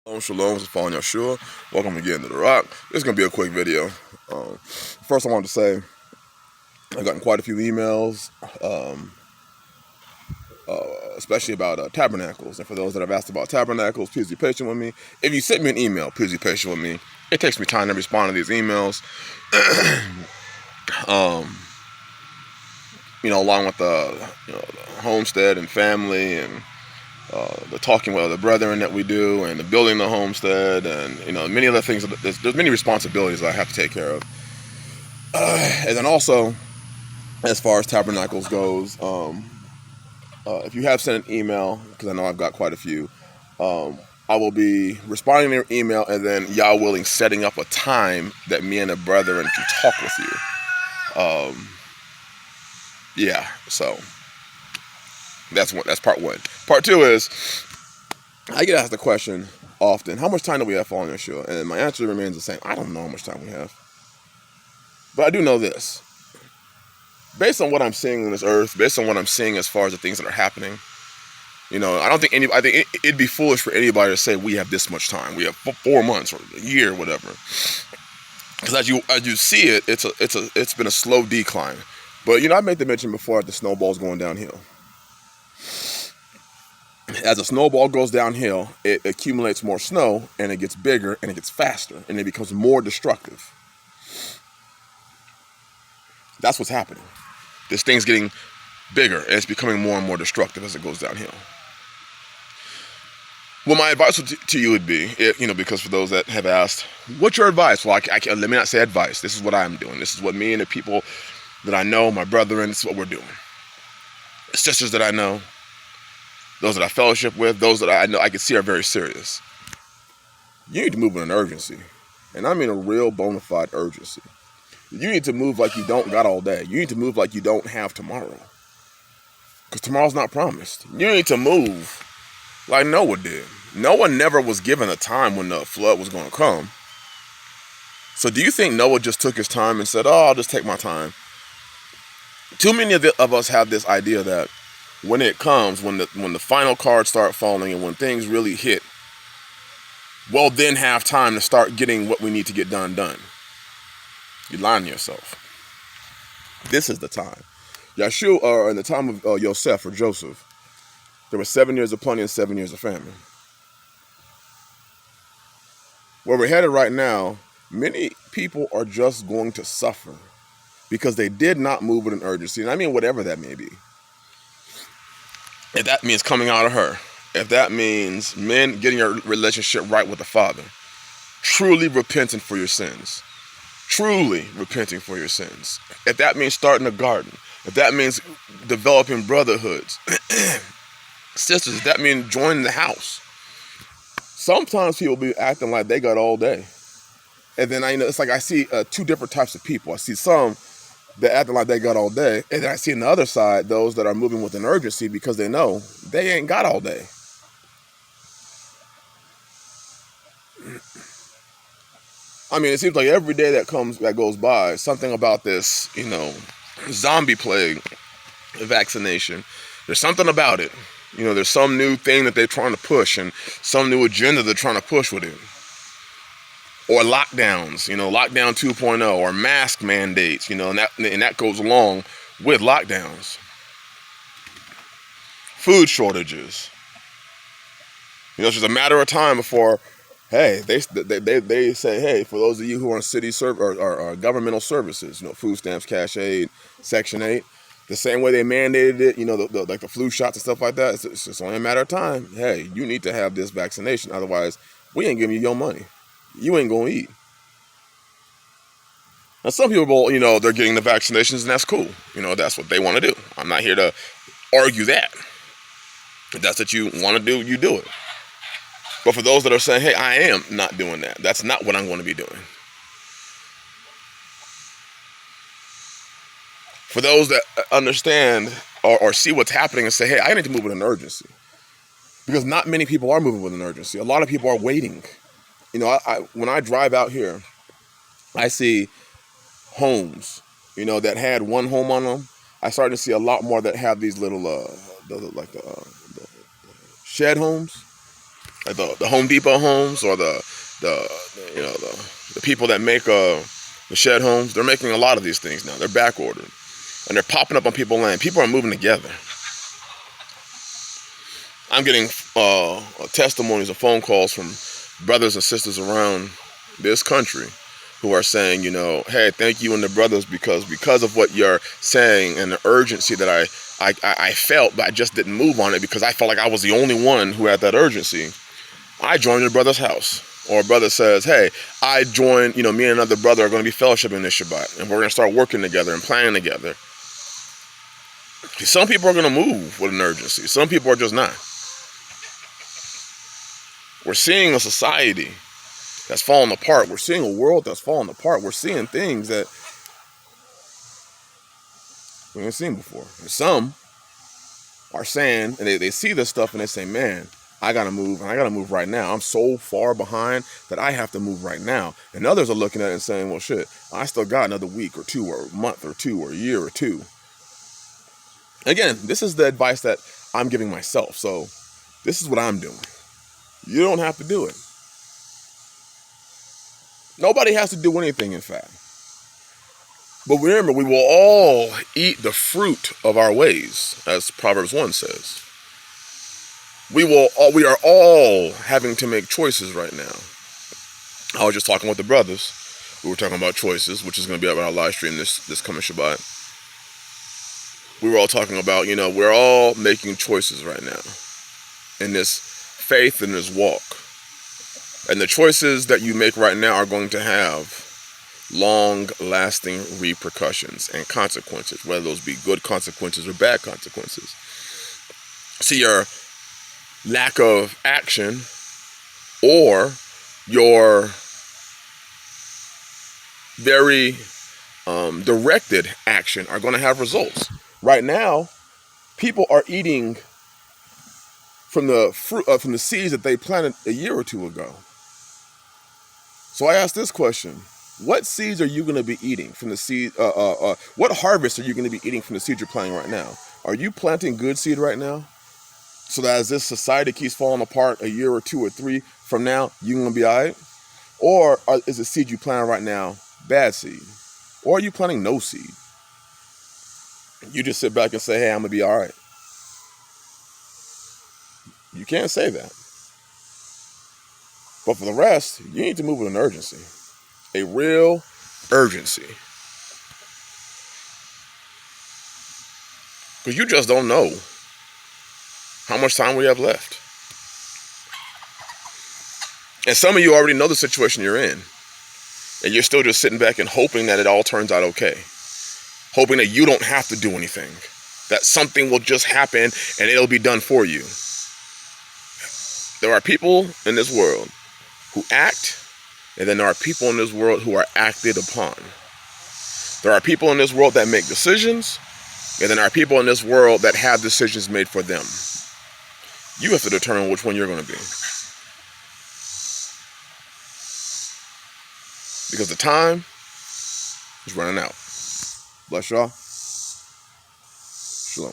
Shalom, this is Fallen Yeshua. Welcome again to The Rock. This is going to be a quick video. First, I wanted to say I've gotten quite a few emails, especially about tabernacles. And for those that have asked about tabernacles, please be patient with me. If you send me an email, please be patient with me. It takes me time to respond to these emails. Along with the homestead and family and the talking with other brethren that we do, and the building the homestead, and many other things. There's many responsibilities that I have to take care of, and then also, as far as tabernacles goes, if you have sent an email, because I know I've got quite a few, I will be responding to your email, and then Yah willing, setting up a time that me and the brethren can talk with you. So that's part one. Part two is, I get asked the question often, how much time do we have for Fallen Yeshua? And my answer remains the same. I don't know how much time we have. But I do know this. Based on what I'm seeing on this earth, based on what I'm seeing as far as the things that are happening, I think it'd be foolish for anybody to say we have this much time. We have 4 months or a year or whatever. Because as you see it, it's been a slow decline. But I made the mention before, the snowball's going downhill. As a snowball goes downhill, it accumulates more snow, and it gets bigger, and it gets faster, and it becomes more destructive. That's what's happening. This thing's getting bigger, and it's becoming more and more destructive as it goes downhill. Well, my advice to you would be, because for those that have asked, what's your advice? Well, let me not say advice. This is what I'm doing. This is what me and the people that I know, my brethren, this is what we're doing. The sisters that I know, those that I fellowship with, those that I know I can see are very serious. You need to move with an urgency. And I mean a real bona fide urgency. You need to move like you don't got all day. You need to move like you don't have tomorrow. Because tomorrow's not promised. You need to move like Noah did. Noah never was given a time when the flood was going to come. So do you think Noah just took his time and said, I'll just take my time? Too many of us have this idea that when it comes, when the final cards start falling and when things really hit, we'll then have time to start getting what we need to get done. You're lying to yourself. This is the time. Yeshua, in the time of Yosef or Joseph, there were 7 years of plenty and 7 years of famine. Where we're headed right now, many people are just going to suffer because they did not move with an urgency. And I mean whatever that may be. If that means coming out of her, if that means men getting your relationship right with the Father, truly repenting for your sins, if that means starting a garden, if that means developing brotherhoods, sisters, if that means joining the house. Sometimes people be acting like they got all day. And then it's like I see two different types of people. I see some that acting like they got all day, and then I see on the other side those that are moving with an urgency because they know they ain't got all day. I mean, it seems like every day that goes by, something about this, zombie plague vaccination. There's something about it. There's some new thing that they're trying to push, and some new agenda they're trying to push with it. Or lockdowns, lockdown 2.0, or mask mandates, and that goes along with lockdowns. Food shortages. It's just a matter of time before, hey, they say, hey, for those of you who are on city or governmental services, food stamps, cash aid, Section 8, the same way they mandated it, like the flu shots and stuff like that, it's just only a matter of time. Hey, you need to have this vaccination, otherwise we ain't giving you your money. You ain't gonna eat. Now some people, they're getting the vaccinations, and that's cool. That's what they want to do. I'm not here to argue that. If that's what you want to do, you do it. But for those that are saying, hey, I am not doing that, that's not what I'm going to be doing. For those that understand or see what's happening and say, hey, I need to move with an urgency. Because not many people are moving with an urgency. A lot of people are waiting. When I drive out here, I see homes, that had one home on them. I started to see a lot more that have these little, the shed homes. like the Home Depot homes, or the people that make the shed homes. They're making a lot of these things now. They're back ordered, and they're popping up on people's land. People are moving together. I'm getting testimonies or phone calls from brothers and sisters around this country who are saying, hey, thank you and the brothers, because of what you're saying and the urgency that I felt, but I just didn't move on it because I felt like I was the only one who had that urgency. I joined your brother's house. Or a brother says, hey, I joined, me and another brother are going to be fellowshipping this Shabbat, and we're going to start working together and planning together. Some people are going to move with an urgency. Some people are just not. We're seeing a society that's falling apart. We're seeing a world that's falling apart. We're seeing things that we haven't seen before. And some are saying, and they see this stuff and they say, man, I gotta move, and I gotta move right now. I'm so far behind that I have to move right now. And others are looking at it and saying, well, shit, I still got another week or two, or a month or two, or a year or two. Again, this is the advice that I'm giving myself. So this is what I'm doing. You don't have to do it. Nobody has to do anything, in fact. But remember, we will all eat the fruit of our ways, as Proverbs 1 says. We are all having to make choices right now. I was just talking with the brothers. We were talking about choices, which is going to be up on our live stream this coming Shabbat. We were all talking about, we're all making choices right now in this faith and this walk. And the choices that you make right now are going to have long-lasting repercussions and consequences, whether those be good consequences or bad consequences. See, your lack of action or your very directed action are going to have results. Right now, people are eating from the fruit, from the seeds that they planted a year or two ago. So I asked this question: what seeds are you going to be eating from the seed? What harvest are you going to be eating from the seeds you're planting right now? Are you planting good seed right now, so that as this society keeps falling apart a year or two or three from now, you're going to be all right? Or is the seed you planting right now bad seed? Or are you planting no seed? You just sit back and say, hey, I'm going to be all right. You can't say that. But for the rest, you need to move with an urgency. A real urgency. Because you just don't know how much time we have left. And some of you already know the situation you're in. And you're still just sitting back and hoping that it all turns out okay. Hoping that you don't have to do anything. That something will just happen and it'll be done for you. There are people in this world who act, and then there are people in this world who are acted upon. There are people in this world that make decisions, and then there are people in this world that have decisions made for them. You have to determine which one you're going to be. Because the time is running out. Bless y'all. Shalom.